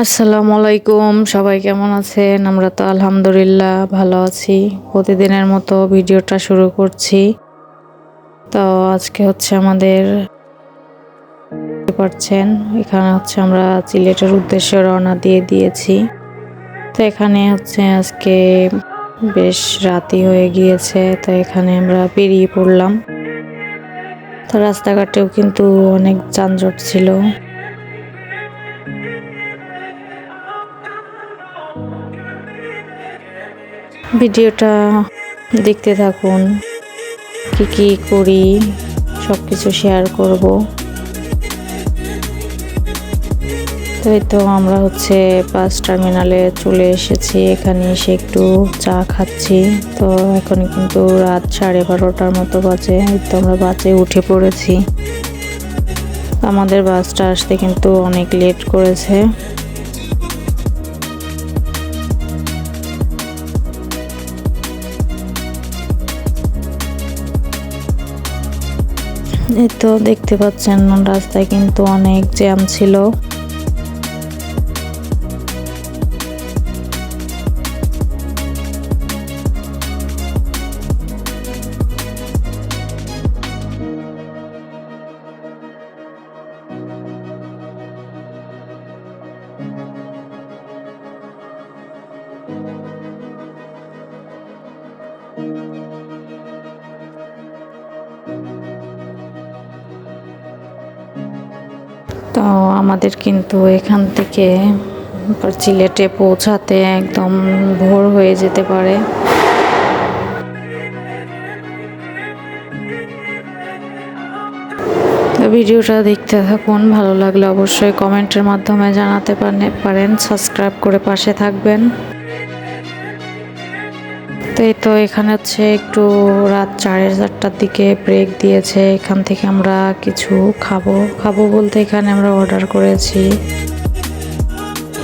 আসসালামু আলাইকুম, সবাই কেমন আছেন? আমরা তো আলহামদুলিল্লাহ ভালো আছি। প্রতিদিনের মতো ভিডিওটা শুরু করছি। তো আজকে হচ্ছে আমাদের পারছেন এখানে হচ্ছে আমরা সিলেটের উদ্দেশ্যে রওনা দিয়ে দিয়েছি। তো এখানে হচ্ছে আজকে বেশ রাতই হয়ে গিয়েছে, তো এখানে আমরা বেরিয়ে পড়লাম। তো রাস্তাঘাটেও কিন্তু অনেক যানজট ছিল। ভিডিওটা দেখতে থাকুন, কি কি করি সবকিছু শেয়ার করব। তো আমরা হচ্ছে বাস টার্মিনালে চলে এসেছি। এখানে এসে একটু চা খাচ্ছি। তো এখন কিন্তু রাত 12:30টার মতো বাজে। তো আমরা বাসে উঠে পড়েছি। আমাদের বাসটা আসতে কিন্তু অনেক লেট করেছে। এই তো দেখতে পাচ্ছেন রাস্তায় কিন্তু অনেক জ্যাম ছিল। তো আমাদের কিন্তু এখান থেকে সিলেটে পৌঁছাতে একদম ভোর হয়ে যেতে পারে। তো ভিডিওটা দেখতে থাকুন, ভালো লাগলে অবশ্যই কমেন্টের মাধ্যমে জানাতে পারেন, সাবস্ক্রাইব করে পাশে থাকবেন। তো এখানে হচ্ছে একটু রাত 4:30টার দিকে ব্রেক দিয়েছে। এখান থেকে আমরা কিছু খাবো বলতে এখানে আমরা অর্ডার করেছি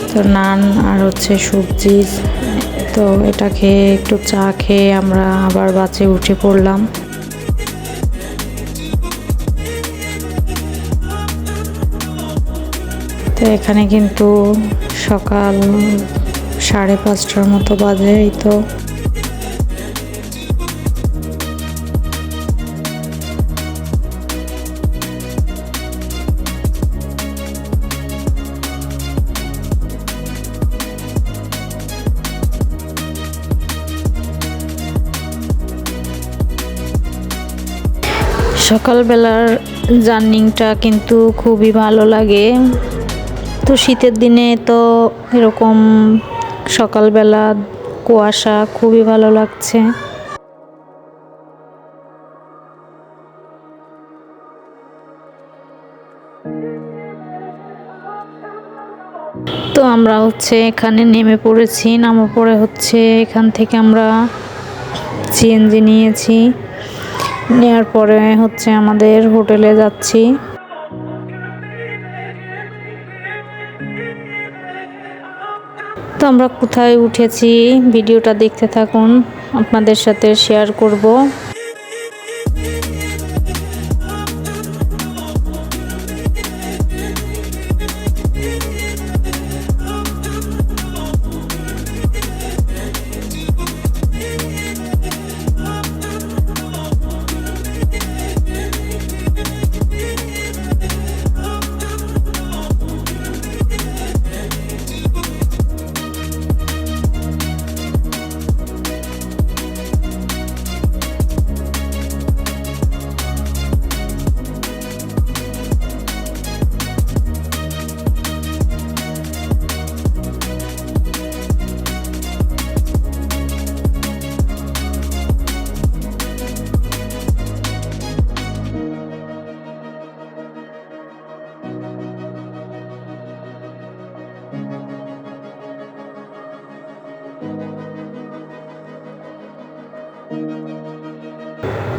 তো নান আর হচ্ছে সবজি। তো এটা খেয়ে একটু চা খেয়ে আমরা আবার বাসে উঠে পড়লাম। তো এখানে কিন্তু সকাল 5:30টার মতো বাজে। সকালবেলার জার্নিংটা কিন্তু খুবই ভালো লাগে। তো শীতের দিনে তো এরকম সকালবেলা কুয়াশা খুবই ভালো লাগছে। তো আমরা হচ্ছে এখানে নেমে পড়েছি। নামা পড়ে হচ্ছে এখান থেকে আমরা সিএনজি নিয়েছি। নেওয়ার পরে হচ্ছে আমাদের হোটেলে যাচ্ছি। তো আমরা কোথায় উঠেছি ভিডিওটা দেখতে থাকুন, আপনাদের সাথে শেয়ার করব।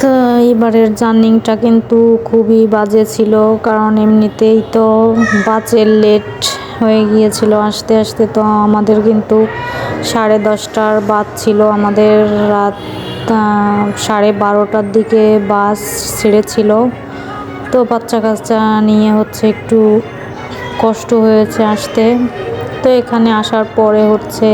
তো এবারের জার্নিংটা কিন্তু খুবই বাজে ছিল, কারণ এমনিতেই তো বাসের লেট হয়ে গিয়েছিল আসতে আসতে। তো আমাদের কিন্তু 10:30টার বাস ছিল। আমাদের রাত 12:30টার দিকে বাস ছেড়েছিল। তো বাচ্চা কাচ্চা নিয়ে হচ্ছে একটু কষ্ট হয়েছে আসতে। তো এখানে আসার পরে হচ্ছে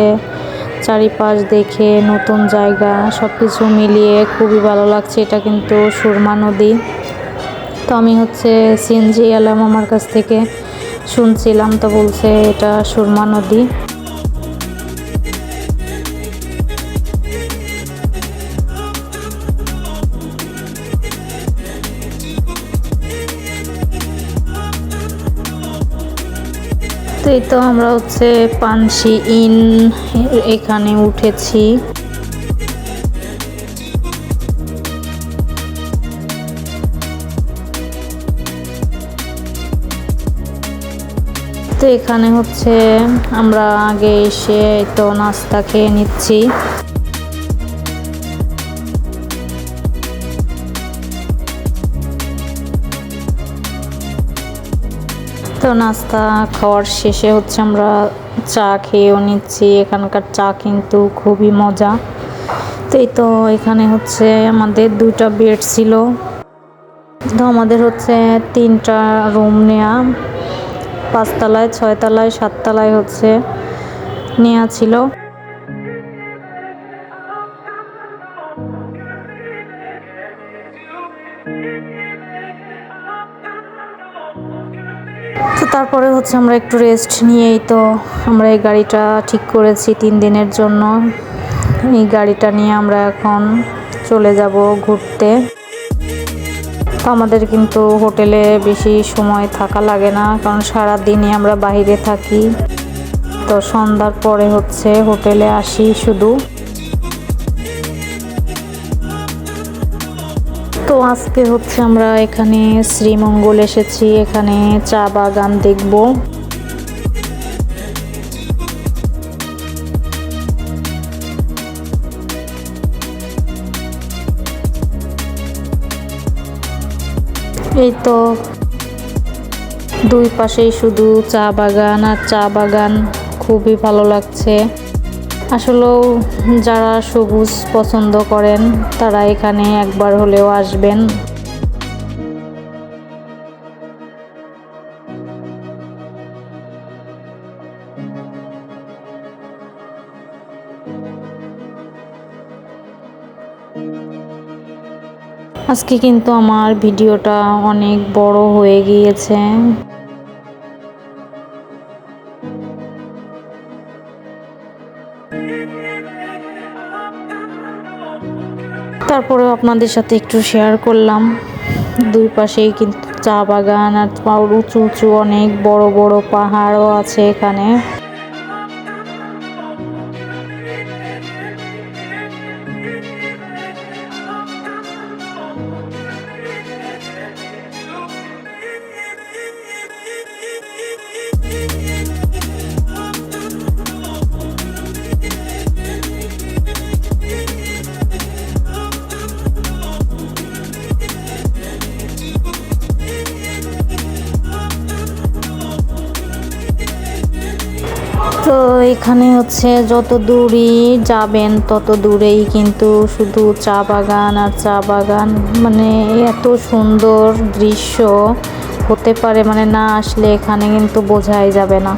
চারিপাশ দেখে নতুন জায়গা সব কিছু মিলিয়ে খুবই ভালো লাগছে। এটা কিন্তু সুরমা নদী। তো আমি হচ্ছে সিএনজি এলাম, আমার কাছ থেকে শুনছিলাম, তো বলছে এটা সুরমা নদী। তো এই তো আমরা হচ্ছে পানসি ইন এখানে উঠেছি। তো এখানে হচ্ছে আমরা আগে এসে তো নাস্তা খেয়ে নিচ্ছি। তো নাস্তা খাওয়ার শেষে হচ্ছে আমরা চা খেয়েও নিচ্ছি। এখানকার চা কিন্তু খুবই মজা। তো এই তো এখানে হচ্ছে আমাদের 2টা বেড ছিল। তো আমাদের হচ্ছে 3টা রুম নেওয়া, 5 তলায়, 6 তলায়, 7 তলায় হচ্ছে নেওয়া ছিল। তো তারপরে হচ্ছে আমরা একটু রেস্ট নিয়েই তো আমরা এই গাড়িটা ঠিক করেছি 3 দিনের জন্য। এই গাড়িটা নিয়ে আমরা এখন চলে যাব ঘুরতে। তো আমাদের কিন্তু হোটেলে বেশি সময় থাকা লাগে না, কারণ সারা দিনই আমরা বাইরে থাকি। তো সন্ধ্যার পরে হচ্ছে হোটেলে আসি শুধু। তো আজকে হচ্ছে আমরা এখানে শ্রীমঙ্গল এসেছি, এখানে চা বাগান দেখব। এই তো 2 পাশেই শুধু চা বাগান আর চা বাগান, খুবই ভালো লাগছে। আসলেও যারা সবুজ পছন্দ করেন তারা এখানে একবার হলেও আসবেন। আজকে কিন্তু আমার ভিডিওটা অনেক বড় হয়ে গিয়েছে। তারপরেও আপনাদের সাথে একটু শেয়ার করলাম। 2 পাশেই কিন্তু চা বাগান, আর উঁচু উঁচু অনেক বড় বড় পাহাড়ও আছে এখানে। তো এখানে হচ্ছে যত দূরই যাবেন তত দূরেই কিন্তু শুধু চা বাগান আর চা বাগান। মানে এত সুন্দর দৃশ্য হতে পারে, মানে না আসলে এখানে কিন্তু বোঝাই যাবে না।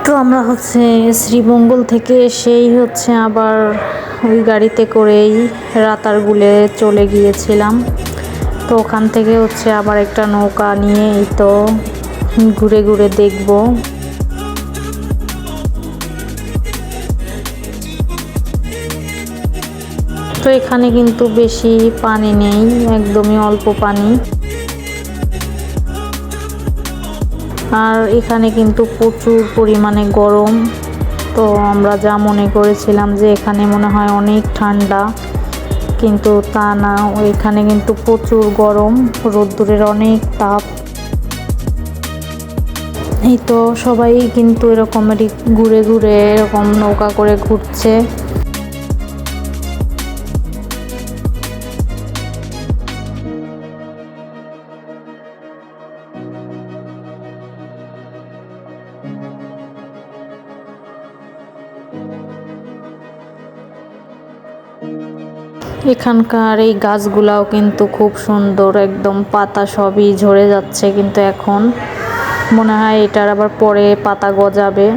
তো আমরা হচ্ছে শ্রীমঙ্গল থেকে এসেই হচ্ছে আবার ওই গাড়িতে করেই রাতারগুলে চলে গিয়েছিলাম। তো ওখান থেকে হচ্ছে আবার একটা নৌকা নিয়ে এই তো ঘুরে ঘুরে দেখব। তো এখানে কিন্তু বেশি পানি নেই, একদমই অল্প পানি। আর এখানে কিন্তু প্রচুর পরিমাণে গরম। তো আমরা যা মনে করেছিলাম যে এখানে মনে হয় অনেক ঠান্ডা, কিন্তু তা না, এখানে কিন্তু প্রচুর গরম, রোদ্দুরের অনেক তাপ। এই তো সবাই কিন্তু এরকমেরই ঘুরে ঘুরে এরকম নৌকা করে ঘুরছে। এখানকার এই গাছগুলাও কিন্তু খুব সুন্দর, একদম পাতা সবই ঝরে যাচ্ছে, কিন্তু এখন মনে হয় এটার আবার পরে পাতা গজাবে।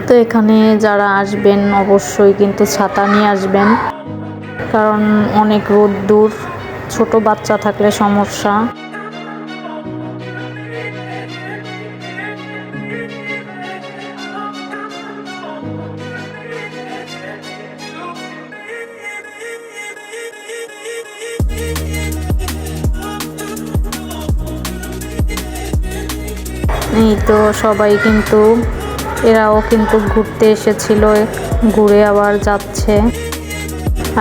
তো এখানে যারা আসবেন অবশ্যই কিন্তু ছাতা নিয়ে আসবেন, কারণ অনেক রোদ্দুর, ছোট বাচ্চা থাকলে সমস্যা। এই তো সবাই কিন্তু, এরাও কিন্তু ঘুরতে এসেছিল, ঘুরে আবার যাচ্ছে,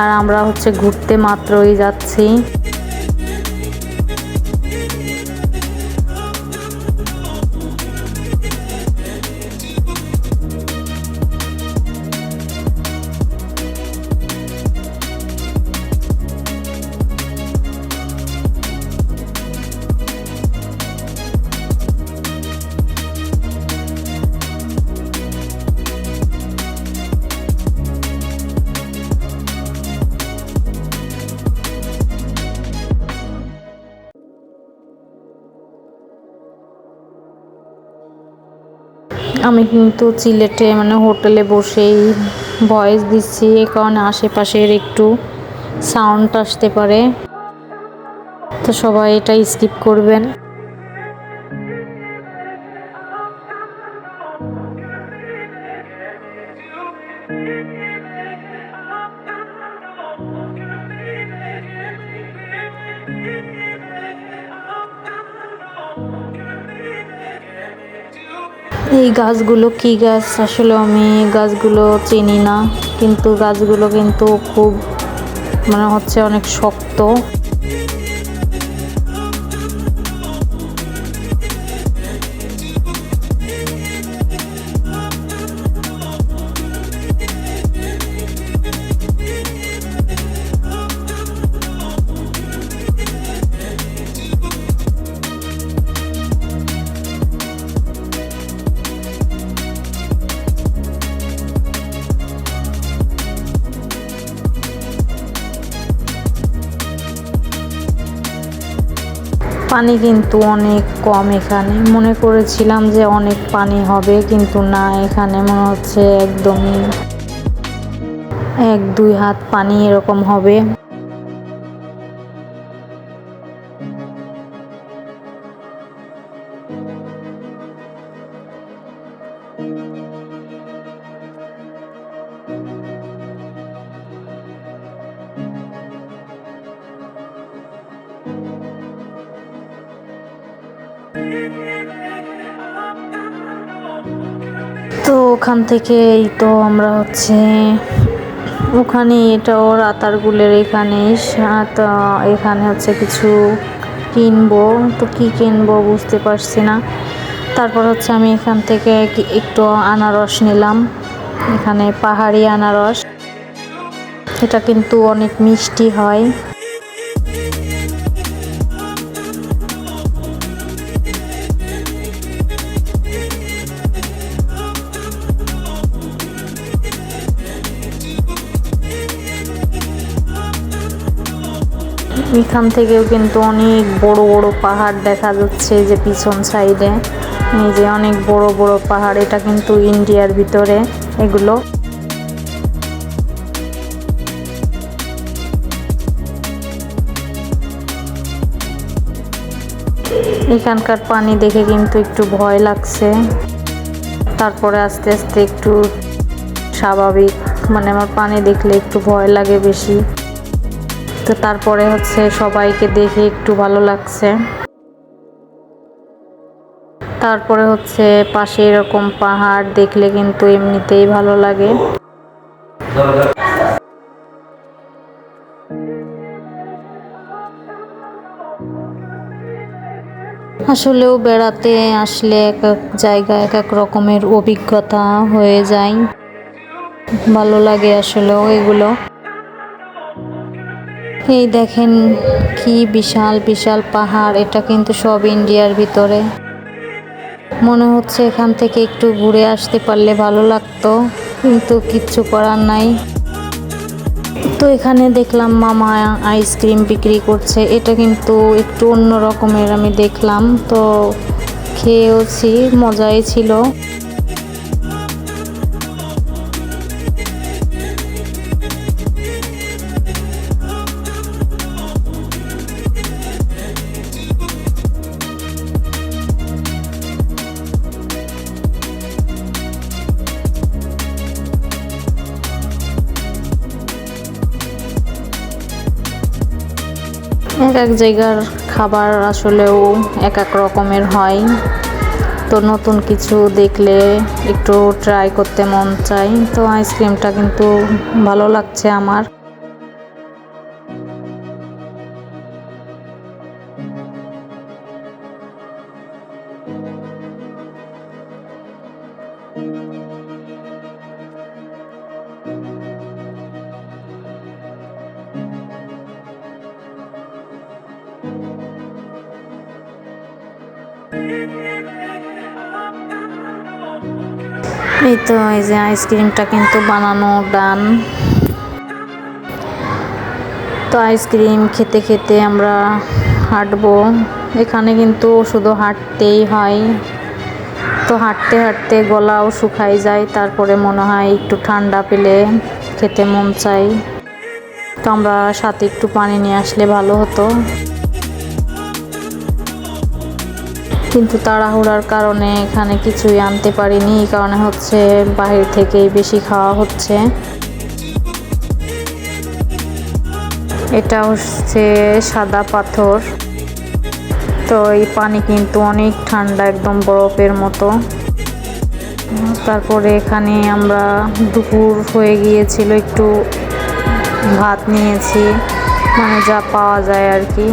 আর আমরা হচ্ছে ঘুরতে মাত্রই যাচ্ছি। আমি কিন্তু সিলেটে মানে হোটেলে বসেই ভয়েস দিচ্ছি, এ কারণে আশেপাশের একটু সাউন্ড আসতে পারে, তো সবাই এটা স্কিপ করবেন। এই গাছগুলো কি গাছ আসলে আমি গাছগুলো চিনি না, কিন্তু গাছগুলো কিন্তু খুব মানে হচ্ছে অনেক শক্ত। পানি কিন্তু অনেক কম এখানে, মনে করেছিলাম যে অনেক পানি হবে, কিন্তু না, এখানে মনে হচ্ছে একদমই 1-2 হাত পানি এরকম হবে। তো ওখান থেকে এই তো আমরা হচ্ছে ওখানে, এটাও রাতারগুলের এখানে, তো এখানে হচ্ছে কিছু কিনবো, তো কি কিনবো বুঝতে পারছি না। তারপর হচ্ছে আমি এখান থেকে একটু আনারস নিলাম, এখানে পাহাড়ি আনারস, এটা কিন্তু অনেক মিষ্টি হয়। এখান থেকেও কিন্তু অনেক বড় বড় পাহাড় দেখা যাচ্ছে, যে পিছন সাইডে এই যে অনেক বড় বড় পাহাড়, এটা কিন্তু ইন্ডিয়ার ভিতরে এগুলো। এখানকার পানি দেখে কিন্তু একটু ভয় লাগছে, তারপরে আস্তে আস্তে একটু স্বাভাবিক, মানে আমার পানি দেখলে একটু ভয় লাগে বেশি। তো তারপরে হচ্ছে সবাইকে দেখে একটু ভালো লাগছে। তারপরে হচ্ছে পাশে এরকম পাহাড় দেখলে কিন্তু এমনিতেই ভালো লাগে। আসলেও বেড়াতে আসলে এক এক জায়গায় এক এক রকমের অভিজ্ঞতা হয়ে যায়, ভালো লাগে আসলেও এগুলো। এই দেখেন কি বিশাল বিশাল পাহাড়, এটা কিন্তু সব ইন্ডিয়ার ভিতরে। মনে হচ্ছে এখান থেকে একটু ঘুরে আসতে পারলে ভালো লাগতো, কিন্তু কিচ্ছু করার নাই। তো এখানে দেখলাম মামা আইসক্রিম বিক্রি করছে, এটা কিন্তু একটু অন্য রকমের আমি দেখলাম, তো খেয়েওছি, মজাই ছিল। এক এক জায়গার খাবার আসলেও এক এক রকমের হয়, তো নতুন কিছু দেখলে একটু ট্রাই করতে মন চাই। তো আইসক্রিমটা কিন্তু ভালো লাগছে আমার। এই তো এই যে আইসক্রিমটা কিন্তু বানানো ডান। তো আইসক্রিম খেতে খেতে আমরা হাঁটবো। এখানে কিন্তু শুধু হাঁটতেই হয়, তো হাঁটতে হাঁটতে গলাও শুকাই যায়, তারপরে মনে হয় একটু ঠান্ডা পেলে খেতে মন চাই। তো আমরা সাথে একটু পানি নিয়ে আসলে ভালো হতো, কিন্তু তাড়াহুড়ার কারণে এখানে কিছুই আনতে পারিনি। এই কারণে হচ্ছে বাহির থেকেই বেশি খাওয়া হচ্ছে। এটা হচ্ছে সাদা পাথর, তো এই পানি কিন্তু অনেক ঠান্ডা, একদম বরফের মতো। তারপরে এখানে আমরা দুপুর হয়ে গিয়েছিল, একটু ভাত নিয়েছি, মানে যা পাওয়া যায় আর কি।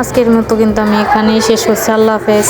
আজকের মতো কিন্তু আমি এখানেই শেষ করছি। আল্লাহ হাফেজ।